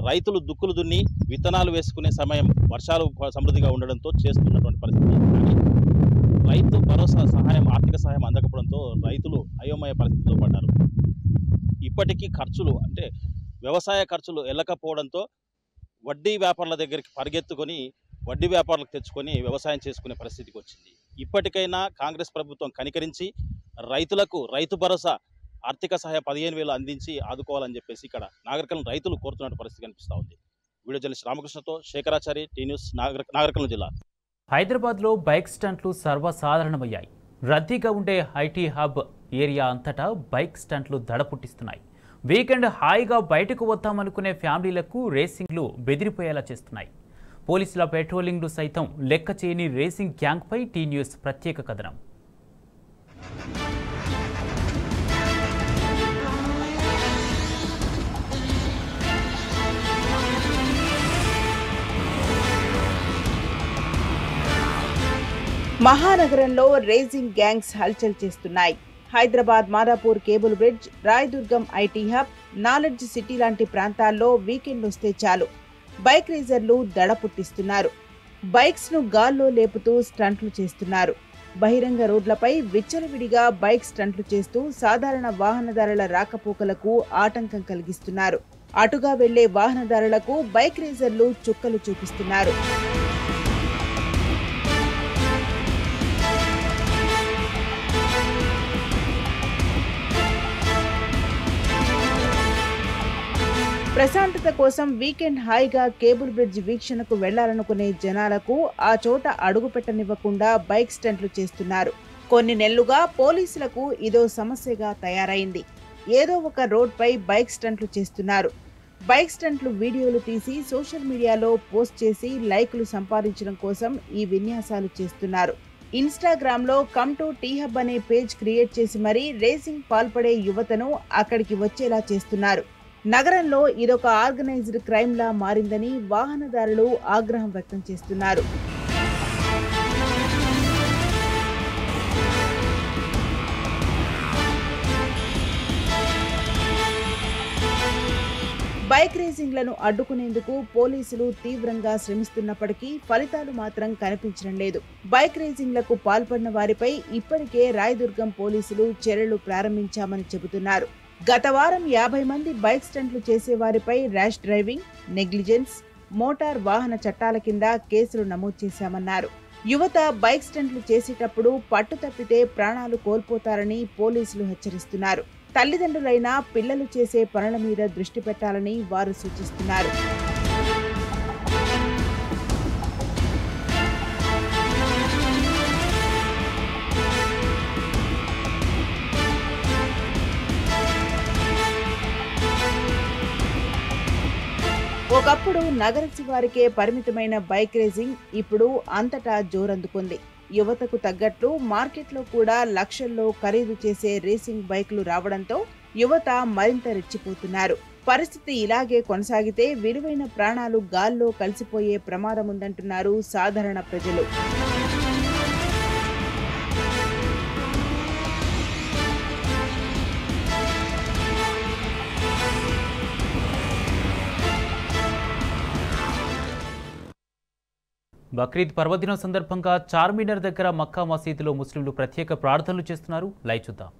రైతులు దుక్కులు దున్ని విత్తనాలు వేసుకునే సమయం వర్షాలు సమృద్ధిగా ఉండడంతో చేస్తున్నటువంటి పరిస్థితి. రైతు భరోసా సహాయం, ఆర్థిక సహాయం అందకపోవడంతో రైతులు అయోమయ పరిస్థితిలో పడ్డారు. ఇప్పటికీ ఖర్చులు అంటే వ్యవసాయ ఖర్చులు ఎల్లకపోవడంతో వడ్డీ వ్యాపారుల దగ్గరికి పరిగెత్తుకొని వడ్డీ వ్యాపారులకు తెచ్చుకొని వ్యవసాయం చేసుకునే పరిస్థితికి వచ్చింది. ఇప్పటికైనా కాంగ్రెస్ ప్రభుత్వం కనికరించి రైతులకు రైతు భరోసా ఆర్థిక సహాయం 15,000 అందించి ఆదుకోవాలని చెప్పేసి ఇక్కడ నాగర్ కర్నూలు రైతులు కోరుతున్న పరిస్థితి కనిపిస్తూ ఉంది. వీడియో జర్నలిస్ట్ రామకృష్ణతో శేఖరాచారి, టీ న్యూస్, నాగర్ కర్నూలు జిల్లా. హైదరాబాద్లో బైక్ స్టంట్లు సర్వసాధారణమయ్యాయి. రద్దీగా ఉండే ఐటీ హబ్ ఏరియా అంతటా బైక్ స్టంట్లు దడ పుట్టిస్తున్నాయి. వీకెండ్ హాయిగా బయటకు వద్దామనుకునే ఫ్యామిలీలకు రేసింగ్లు బెదిరిపోయేలా చేస్తున్నాయి. పోలీసుల పెట్రోలింగ్లు సైతం లెక్క చేయని రేసింగ్ గ్యాంగ్పై టీ న్యూస్ ప్రత్యేక కథనం. మహానగరంలో రేసింగ్ గ్యాంగ్స్ హల్చల్ చేస్తున్నాయి. Hyderabad Madhapur cable bridge, Rayadurgam IT hub, knowledge city లాంటి ప్రాంతాల్లో వీకెండ్ వస్తే చాలు బైక్ రేజర్లు దడ పుట్టిస్తున్నారు. బైక్స్ ను గాల్లో లేపుతూ స్టంట్లు చేస్తున్నారు. బహిరంగ రోడ్లపై విచ్చలవిడిగా బైక్ స్టంట్లు చేస్తూ సాధారణ వాహనదారుల రాకపోకలకు ఆటంకం కలిగిస్తున్నారు. అటుగా వెళ్లే వాహనదారులకు బైక్ రేజర్లు చుక్కలు చూపిస్తున్నారు. ప్రశాంతత కోసం వీకెండ్ హాయిగా కేబుల్ బ్రిడ్జ్ వీక్షణకు వెళ్లాలనుకునే జనాలకు ఆ చోట అడుగు పెట్టనివ్వకుండా బైక్ స్టంట్లు చేస్తున్నారు. కొన్ని నెలలుగా పోలీసులకు ఇదో సమస్యగా తయారైంది. ఏదో ఒక రోడ్పై బైక్ స్టంట్లు చేస్తున్నారు. బైక్ స్టంట్లు వీడియోలు తీసి సోషల్ మీడియాలో పోస్ట్ చేసి లైకులు సంపాదించడం కోసం ఈ విన్యాసాలు చేస్తున్నారు. ఇన్స్టాగ్రామ్లో కమ్ టు టీ హబ్ అనే పేజ్ క్రియేట్ చేసి మరీ రేసింగ్ పాల్పడే యువతను అక్కడికి వచ్చేలా చేస్తున్నారు. నగరంలో ఇదొక ఆర్గనైజ్డ్ క్రైమ్ లా మారిందని వాహనదారులు ఆగ్రహం వ్యక్తం చేస్తున్నారు. బైక్ రేసింగ్లను అడ్డుకునేందుకు పోలీసులు తీవ్రంగా శ్రమిస్తున్నప్పటికీ ఫలితాలు మాత్రం కనిపించడం లేదు. బైక్ రేసింగ్లకు పాల్పడిన వారిపై ఇప్పటికే రాయదుర్గం పోలీసులు చర్యలు ప్రారంభించామని చెబుతున్నారు. గత వారం 50 మంది బైక్ స్టంట్లు చేసేవారిపై ర్యాష్ డ్రైవింగ్, నెగ్లిజెన్స్, మోటార్ వాహన చట్టాల కింద కేసులు నమోదు చేశామన్నారు. యువత బైక్ స్టంట్లు చేసేటప్పుడు పట్టు తప్పితే ప్రాణాలు కోల్పోతారని పోలీసులు హెచ్చరిస్తున్నారు. తల్లిదండ్రులైనా పిల్లలు చేసే పనుల మీద దృష్టి పెట్టాలని వారు సూచిస్తున్నారు. ఒకప్పుడు నగర శివారికే పరిమితమైన బైక్ రేసింగ్ ఇప్పుడు అంతటా జోరందుకుంది. యువతకు తగ్గట్లు మార్కెట్లో కూడా లక్షల్లో ఖరీదు చేసే రేసింగ్ బైకులు రావడంతో యువత మరింత రెచ్చిపోతున్నారు. పరిస్థితి ఇలాగే కొనసాగితే విలువైన ప్రాణాలు గాల్లో కలిసిపోయే ప్రమాదం ఉందంటున్నారు సాధారణ ప్రజలు. బక్రీద్ పర్వదినం సందర్భంగా చార్మినార్ దగ్గర మక్కా మసీదులో ముస్లింలు ప్రత్యేక ప్రార్థనలు చేస్తున్నారు. లైవ్ చూద్దాం.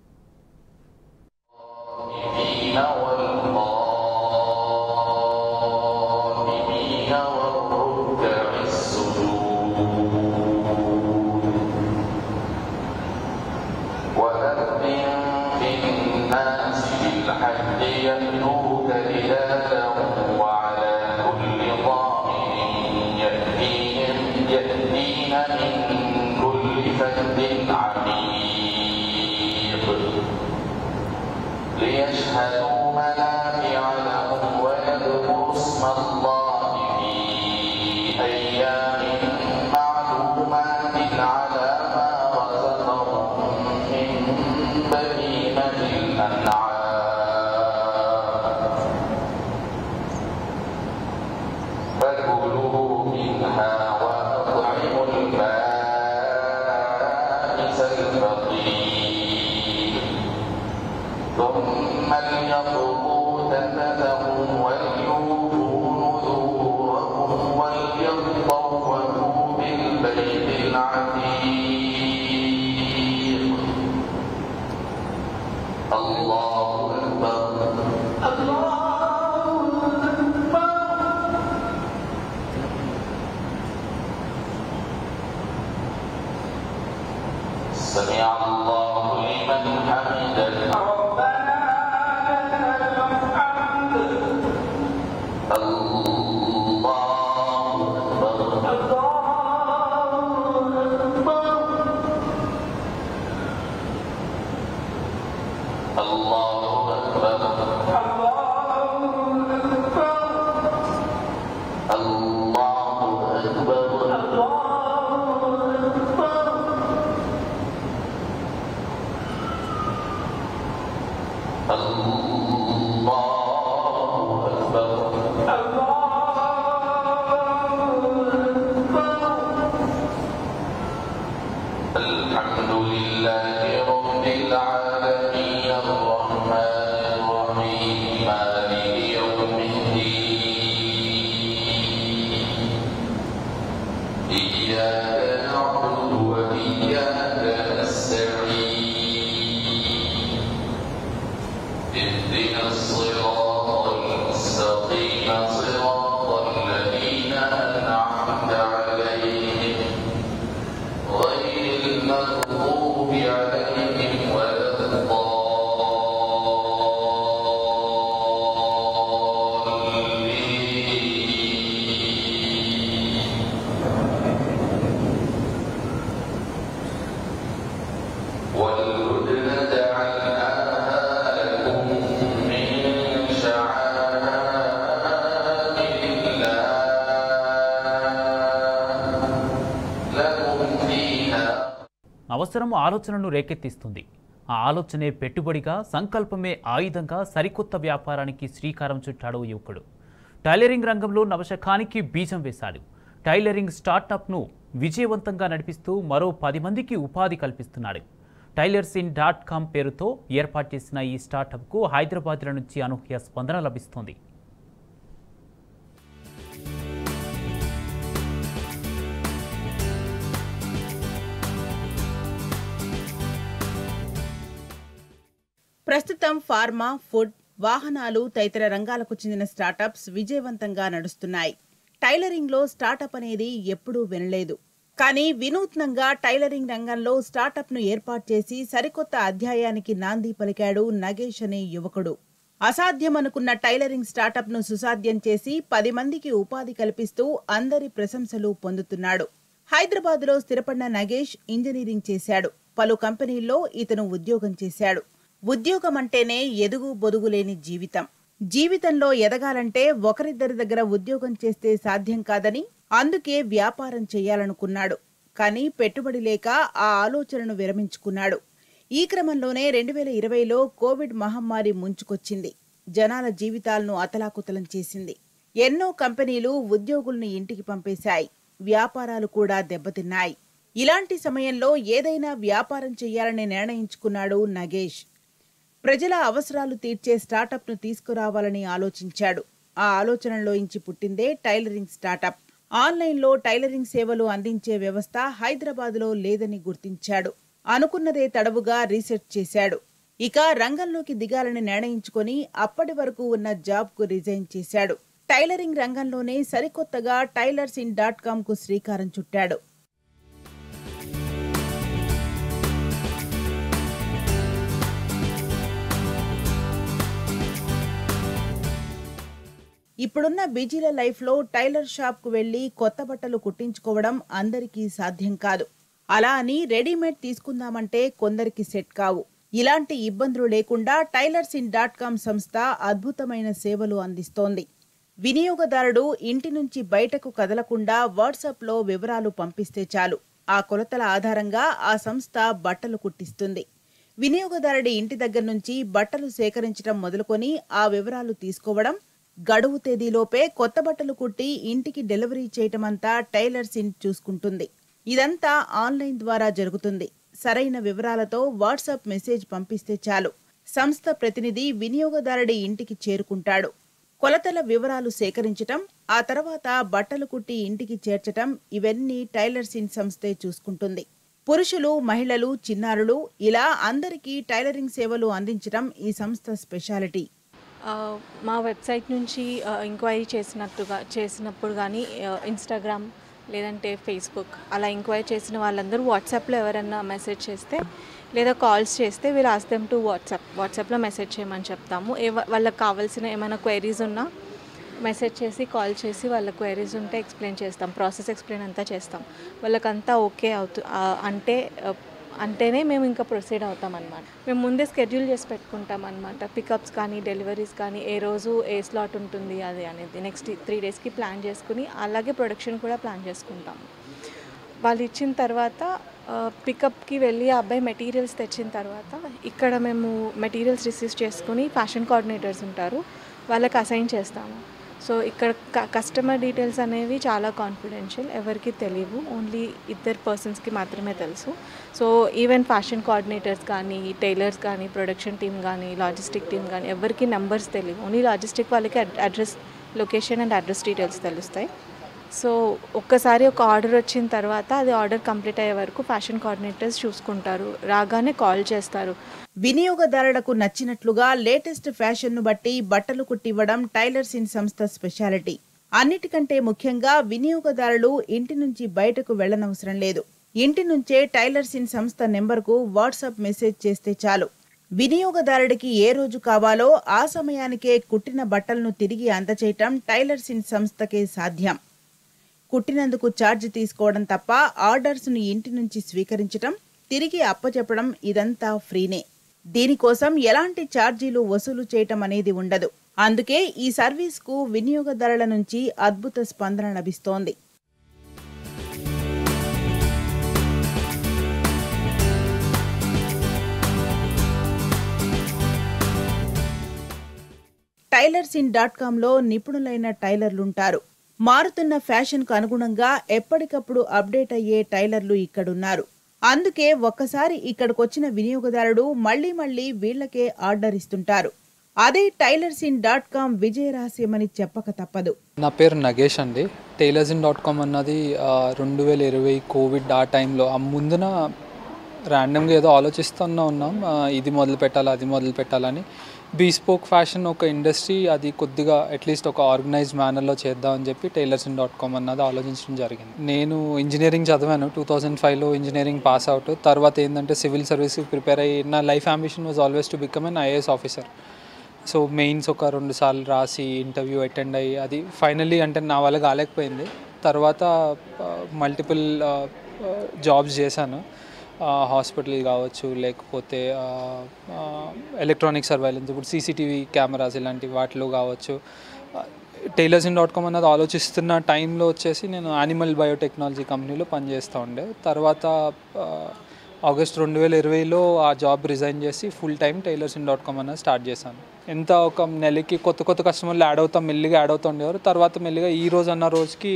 ليشهدوا منافع لهم ويذكروا اسم الله في أيام معلومات على ما رزقهم من بهيمة الأنعام فكلوا منها وأطعموا البائس الفقير ثم ليقضوا تفثهم وليوفوا نذورهم وليطوفوا بالبيت العتيق. الله أكبر الله أكبر. سمع الله لمن حمده. الحمد لله رب العالمين الرحمن الرحيم مالك يوم الدين إياك نعبد وإياك نستعين اهدنا الصراط المستقيم صراط الذين أنعمت عليهم غير المغضوب عليهم ولا الضالين. అవసరం ఆలోచనను రేకెత్తిస్తుంది. ఆ ఆలోచనే పెట్టుబడిగా, సంకల్పమే ఆయుధంగా సరికొత్త వ్యాపారానికి శ్రీకారం చుట్టాడు యువకుడు. టైలరింగ్ రంగంలో నవశకానికి బీజం వేశాడు. టైలరింగ్ స్టార్టప్ను విజయవంతంగా నడిపిస్తూ మరో 10 మందికి ఉపాధి కల్పిస్తున్నాడు. TailersIn.com పేరుతో ఏర్పాటు చేసిన ఈ స్టార్టప్కు హైదరాబాద్ల నుంచి అనూహ్య స్పందన లభిస్తోంది. ప్రస్తుతం ఫార్మా, ఫుడ్, వాహనాలు తదితర రంగాలకు చెందిన స్టార్టప్స్ విజయవంతంగా నడుస్తున్నాయి. టైలరింగ్లో స్టార్టప్ అనేది ఎప్పుడూ వినలేదు. కానీ వినూత్నంగా టైలరింగ్ రంగంలో స్టార్టప్ను ఏర్పాటు చేసి సరికొత్త అధ్యాయానికి నాంది పలికాడు నగేష్ అనే యువకుడు. అసాధ్యమనుకున్న టైలరింగ్ స్టార్టప్ను సుసాధ్యం చేసి 10 మందికి ఉపాధి కల్పిస్తూ అందరి ప్రశంసలు పొందుతున్నాడు. హైదరాబాద్లో స్థిరపడిన నగేష్ ఇంజనీరింగ్ చేశాడు. పలు కంపెనీల్లో ఇతను ఉద్యోగం చేశాడు. ఉద్యోగం అంటేనే ఎదుగు బొదుగు లేని జీవితం. జీవితంలో ఎదగాలంటే ఒకరిద్దరి దగ్గర ఉద్యోగం చేస్తే సాధ్యం కాదని, అందుకే వ్యాపారం చేయాలనుకున్నాడు. కానీ పెట్టుబడి లేక ఆ ఆలోచనను విరమించుకున్నాడు. ఈ క్రమంలోనే 2020లో కోవిడ్ మహమ్మారి ముంచుకొచ్చింది. జనాల జీవితాలను అతలాకుతలం చేసింది. ఎన్నో కంపెనీలు ఉద్యోగుల్ని ఇంటికి పంపేశాయి. వ్యాపారాలు కూడా దెబ్బతిన్నాయి. ఇలాంటి సమయంలో ఏదైనా వ్యాపారం చేయాలని నిర్ణయించుకున్నాడు నగేష్. ప్రజల అవసరాలు తీర్చే స్టార్టప్ను తీసుకురావాలని ఆలోచించాడు. ఆ ఆలోచనలోంచి పుట్టిందే టైలరింగ్ స్టార్టప్. ఆన్లైన్లో టైలరింగ్ సేవలు అందించే వ్యవస్థ హైదరాబాద్లో లేదని గుర్తించాడు. అనుకున్నదే తడవుగా రీసెర్చ్ చేశాడు. ఇక రంగంలోకి దిగాలని నిర్ణయించుకొని అప్పటి వరకు ఉన్న జాబ్కు రిజైన్ చేశాడు. టైలరింగ్ రంగంలోనే సరికొత్తగా TailersIn.comకు శ్రీకారం చుట్టాడు. ఇప్పుడున్న బిజీల లైఫ్లో టైలర్ షాప్కు వెళ్లి కొత్త బట్టలు కుట్టించుకోవడం అందరికీ సాధ్యం కాదు. అలా అని రెడీమేడ్ తీసుకుందామంటే కొందరికి సెట్ కావు. ఇలాంటి ఇబ్బందులు లేకుండా TailersIn.com సంస్థ అద్భుతమైన సేవలు అందిస్తోంది. వినియోగదారుడు ఇంటి నుంచి బయటకు కదలకుండా వాట్సాప్లో వివరాలు పంపిస్తే చాలు. ఆ కొలతల ఆధారంగా ఆ సంస్థ బట్టలు కుట్టిస్తుంది. వినియోగదారుడి ఇంటి దగ్గర నుంచి బట్టలు సేకరించడం మొదలుకొని ఆ వివరాలు తీసుకోవడం, గడువు తేదీలోపే కొత్త బట్టలు కుట్టి ఇంటికి డెలివరీ చేయటమంతా టైలర్స్ ఇన్ చూసుకుంటుంది. ఇదంతా ఆన్లైన్ ద్వారా జరుగుతుంది. సరైన వివరాలతో వాట్సాప్ మెసేజ్ పంపిస్తే చాలు. సంస్థ ప్రతినిధి వినియోగదారుడి ఇంటికి చేరుకుంటాడు. కొలతల వివరాలు సేకరించటం, ఆ తర్వాత బట్టలు కుట్టి ఇంటికి చేర్చటం, ఇవన్నీ టైలర్స్ ఇన్ సంస్థే చూసుకుంటుంది. పురుషులు, మహిళలు, చిన్నారులు ఇలా అందరికీ టైలరింగ్ సేవలు అందించడం ఈ సంస్థ స్పెషాలిటీ. మా వెబ్సైట్ నుంచి ఎంక్వైరీ చేసినప్పుడు కానీ ఇన్స్టాగ్రామ్ లేదంటే ఫేస్బుక్ అలా ఎంక్వైరీ చేసిన వాళ్ళందరూ వాట్సాప్లో ఎవరైనా మెసేజ్ చేస్తే లేదా కాల్స్ చేస్తే వీల్ ఆస్క్ దెమ్ టు వాట్సాప్లో మెసేజ్ చేయమని చెప్తాము. వాళ్ళకి కావాల్సిన ఏమైనా క్వైరీస్ ఉన్నా మెసేజ్ చేసి కాల్ చేసి వాళ్ళ క్వైరీస్ ఉంటే ఎక్స్ప్లెయిన్ చేస్తాం. ప్రాసెస్ ఎక్స్ప్లెయిన్ అంతా చేస్తాం. వాళ్ళకంతా ఓకే అంటేనే మేము ఇంకా ప్రొసీడ్ అవుతాం అన్నమాట. మేము ముందే షెడ్యూల్ చేసి పెట్టుకుంటాం అన్నమాట. పికప్స్ కానీ డెలివరీస్ కానీ ఏ రోజు ఏ స్లాట్ ఉంటుంది అది అనేది నెక్స్ట్ 3 డేస్కి ప్లాన్ చేసుకుని అలాగే ప్రొడక్షన్ కూడా ప్లాన్ చేసుకుంటాం. వాళ్ళు ఇచ్చిన తర్వాత పికప్కి వెళ్ళి ఆ అబ్బాయి మెటీరియల్స్ తెచ్చిన తర్వాత ఇక్కడ మేము మెటీరియల్స్ రిసీవ్ చేసుకుని ఫ్యాషన్ కోఆర్డినేటర్స్ ఉంటారు, వాళ్ళకి అసైన్ చేస్తాము. సో ఇక్కడ కస్టమర్ డీటెయిల్స్ అనేవి చాలా కాన్ఫిడెన్షియల్, ఎవరికి తెలియవు, ఓన్లీ 2 పర్సన్స్కి మాత్రమే తెలుసు. సో ఈవెన్ ఫ్యాషన్ కోఆర్డినేటర్స్ కానీ, టైలర్స్ కానీ, ప్రొడక్షన్ టీమ్ కానీ, లాజిస్టిక్ టీమ్ కానీ ఎవరికి నెంబర్స్ తెలియవు. ఓన్లీ లాజిస్టిక్ వాళ్ళకి address, location and address details తెలుస్తాయి. సో ఒక్కసారి ఒక ఆర్డర్ వచ్చిన తర్వాత అది ఆర్డర్ కంప్లీట్ అయ్యే వరకు ఫ్యాషన్ కోఆర్డినేటర్స్ చూసుకుంటారు, రాగానే కాల్ చేస్తారు. వినియోగదారులకు నచ్చినట్లుగా లేటెస్ట్ ఫ్యాషన్ను బట్టి బట్టలు కుట్టివ్వడం టైలర్స్ ఇన్ సంస్థ స్పెషాలిటీ. అన్నిటికంటే ముఖ్యంగా వినియోగదారులు ఇంటి నుంచి బయటకు వెళ్లనవసరం లేదు. ఇంటి నుంచే టైలర్స్ ఇన్ సంస్థ నెంబర్కు వాట్సాప్ మెసేజ్ చేస్తే చాలు. వినియోగదారుడికి ఏ రోజు కావాలో ఆ సమయానికే కుట్టిన బట్టలను తిరిగి అందచేయటం టైలర్స్ ఇన్ సంస్థకే సాధ్యం. కుట్టినందుకు ఛార్జ్ తీసుకోవడం తప్ప ఆర్డర్స్ను ఇంటి నుంచి స్వీకరించడం, తిరిగి అప్పచెప్పడం ఇదంతా ఫ్రీనే. దీనికోసం ఎలాంటి ఛార్జీలు వసూలు చేయటం అనేది ఉండదు. అందుకే ఈ సర్వీస్కు వినియోగదారుల నుంచి అద్భుత స్పందన లభిస్తోంది. టైలర్సిన్.com లో నిపుణులైన టైలర్లుంటారు. మారుతున్న ఫ్యాషన్కు అనుగుణంగా ఎప్పటికప్పుడు అప్డేట్ అయ్యే టైలర్లు ఇక్కడున్నారు. అందుకే ఒక్కసారి ఇక్కడికొచ్చిన వినియోగదారుడు మళ్లీ వీళ్లకే ఆర్డర్ ఇస్తుంటారు. అదే టైలర్సిన్.com విజయ రహస్యమని చెప్పక తప్పదు. నా పేరు నగేష్ అండి. టైలర్సిన్.com అన్నది 2020 కోవిడ్ ఆ టైంలో ముందున ర్యాండమ్గా ఏదో ఆలోచిస్తున్నాం, ఇది మొదలు పెట్టాలి అది మొదలు పెట్టాలని. బీస్పోక్ ఫ్యాషన్ ఒక ఇండస్ట్రీ, అది కొద్దిగా అట్లీస్ట్ ఒక ఆర్గనైజ్డ్ మేనర్లో చేద్దామని చెప్పి టైలర్సిన్.com అన్నది ఆలోచించడం జరిగింది. నేను ఇంజనీరింగ్ చదివాను, 2005లో ఇంజనీరింగ్ పాస్ అవుట్. తర్వాత ఏంటంటే సివిల్ సర్వీస్కి ప్రిపేర్ అయ్యి నా life ambition was always to become an IAS officer. So mains ఒక 2 సార్లు రాసి ఇంటర్వ్యూ అటెండ్ అయ్యి అది ఫైనల్లీ అంటే నా వల్ల కాలేకపోయింది. తర్వాత మల్టిపుల్ జాబ్స్ చేశాను, హాస్పిటల్ కావచ్చు, లేకపోతే ఎలక్ట్రానిక్ సర్వైలెన్స్, ఇప్పుడు CCTV కెమెరాస్ ఇలాంటి వాటిలో కావచ్చు. టైలర్సిన్.com అన్నది ఆలోచిస్తున్న టైంలో వచ్చేసి నేను యానిమల్ బయోటెక్నాలజీ కంపెనీలో పనిచేస్తూ ఉండే. తర్వాత ఆగస్ట్ 2020లో ఆ జాబ్ రిజైన్ చేసి ఫుల్ టైం టైలర్సిన్.com అన్నది స్టార్ట్ చేశాను. ఎంత ఒక నెలకి కొత్త కస్టమర్లు మెల్లిగా యాడ్ అవుతూ ఉండేవారు. తర్వాత మెల్లిగా ఈ రోజు అన్న రోజుకి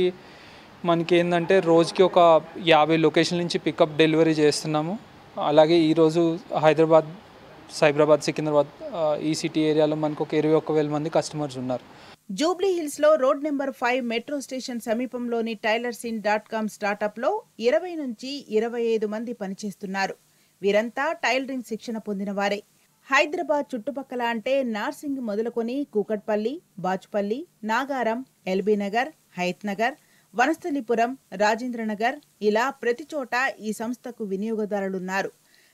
మనకి ఏంటంటే రోజుకి ఒక 50 లొకేషన్ నుంచి పికప్ డెలివరీ చేస్తున్నాము. అలాగే ఈరోజు హైదరాబాద్, సైబరాబాద్, సికింద్రాబాద్ ఈ సిటీ ఏరియాలో మనకు ఒక 21,000 మంది కస్టమర్స్ ఉన్నారు. జూబ్లీ హిల్స్లో రోడ్ నెంబర్ 5 మెట్రో స్టేషన్ సమీపంలోని టైలర్సిన్.com స్టార్టప్లో 20 నుంచి 25 మంది పనిచేస్తున్నారు. వీరంతా టైలరింగ్ శిక్షణ పొందిన వారే. హైదరాబాద్ చుట్టుపక్కల అంటే నార్సింగ్ మొదలుకొని కూకట్పల్లి, బాచుపల్లి, నాగారం, ఎల్బీ నగర్, హయత్ నగర్, వనస్థలిపురం, రాజేంద్రనగర్ ఇలా ప్రతి చోట ఈ సంస్థకు వినియోగదారులున్నారు.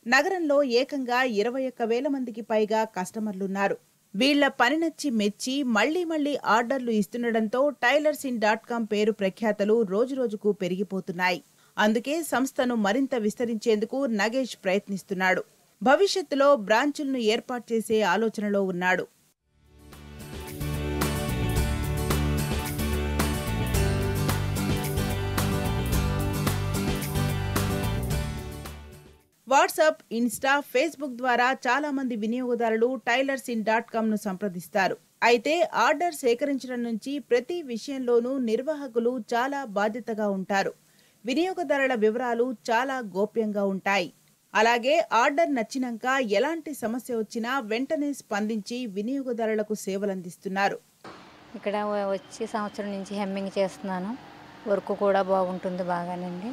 నగరంలో ఏకంగా 21,000 మందికి పైగా కస్టమర్లున్నారు. వీళ్ల పని నచ్చి మెచ్చి మళ్లీ ఆర్డర్లు ఇస్తుండటంతో టైలర్సిన్.com పేరు ప్రఖ్యాతలు రోజురోజుకు పెరిగిపోతున్నాయి. అందుకే సంస్థను మరింత విస్తరించేందుకు నగేష్ ప్రయత్నిస్తున్నాడు. భవిష్యత్తులో బ్రాంచులను ఏర్పాటు చేసే ఆలోచనలో ఉన్నాడు. వాట్సాప్, ఇన్స్టా, ఫేస్బుక్ ద్వారా చాలా మంది వినియోగదారులు టైలర్సిన్.comను సంప్రదిస్తారు. అయితే ఆర్డర్ సేకరించడం నుంచి ప్రతి విషయంలోనూ నిర్వాహకులు చాలా బాధ్యతగా ఉంటారు. వినియోగదారుల వివరాలు చాలా గోప్యంగా ఉంటాయి. అలాగే ఆర్డర్ నచ్చినాక ఎలాంటి సమస్య వచ్చినా వెంటనే స్పందించి వినియోగదారులకు సేవలందిస్తున్నారు. ఇక్కడ వచ్చి సంవత్సరం నుంచి హెమ్మింగ్ చేస్తున్నాను. వర్క్ కూడా బాగుంటుంది బాగానండి.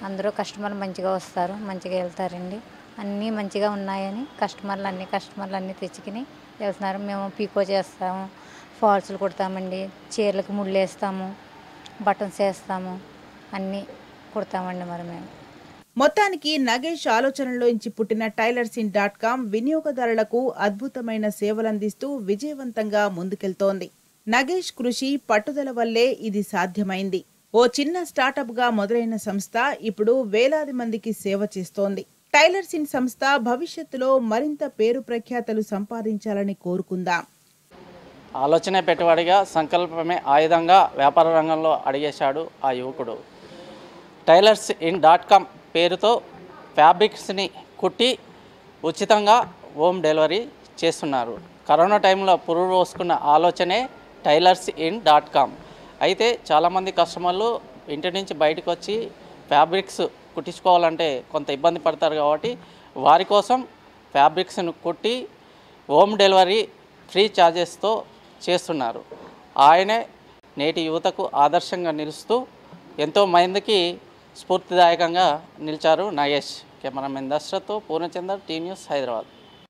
అందరూ కస్టమర్లు మంచిగా వస్తారు, మంచిగా వెళ్తారండి. అన్నీ మంచిగా ఉన్నాయని కస్టమర్లు అన్నీ తెచ్చుకుని వెళ్తున్నారు. మేము పీకో చేస్తాము, ఫాల్స్లు కుడతామండి, చీరలకు ముళ్ళు వేస్తాము, బటన్స్ వేస్తాము, అన్నీ కుడతామండి. మరి మేము మొత్తానికి నగేష్ ఆలోచనలోంచి పుట్టిన టైలర్సిన్.com వినియోగదారులకు అద్భుతమైన సేవలందిస్తూ విజయవంతంగా ముందుకెళ్తోంది. నగేష్ కృషి, పట్టుదల వల్లే ఇది సాధ్యమైంది. ఓ చిన్న స్టార్టప్ గా మొదలైన సంస్థ ఇప్పుడు వేలాది మందికి సేవ చేస్తోంది. టైలర్సిన్ సంస్థ భవిష్యత్తులో మరింత పేరు ప్రఖ్యాతలు సంపాదించాలని కోరుకుందాం. ఆలోచనే పెట్టుబడిగా, సంకల్పమే ఆయుధంగా వ్యాపార రంగంలో అడిగేశాడు ఆ యువకుడు. టైలర్సిన్.com పేరుతో ఫ్యాబ్రిక్స్ని కుట్టి ఉచితంగా హోమ్ డెలివరీ చేస్తున్నారు. కరోనా టైంలో పురుగు పోసుకున్న ఆలోచనే టైలర్సిన్.com. అయితే చాలామంది కస్టమర్లు ఇంటి నుంచి బయటకు వచ్చి ఫ్యాబ్రిక్స్ కుట్టించుకోవాలంటే కొంత ఇబ్బంది పడతారు. కాబట్టి వారి కోసం ఫ్యాబ్రిక్స్ను కుట్టి హోమ్ డెలివరీ ఫ్రీ ఛార్జెస్తో చేస్తున్నారు. ఆయనే నేటి యువతకు ఆదర్శంగా నిలుస్తూ ఎంతో మందికి స్ఫూర్తిదాయకంగా నిలిచారు నగేష్. కెమెరామెన్ దశరథ్తో పూర్ణచందర్, టీ న్యూస్, హైదరాబాద్.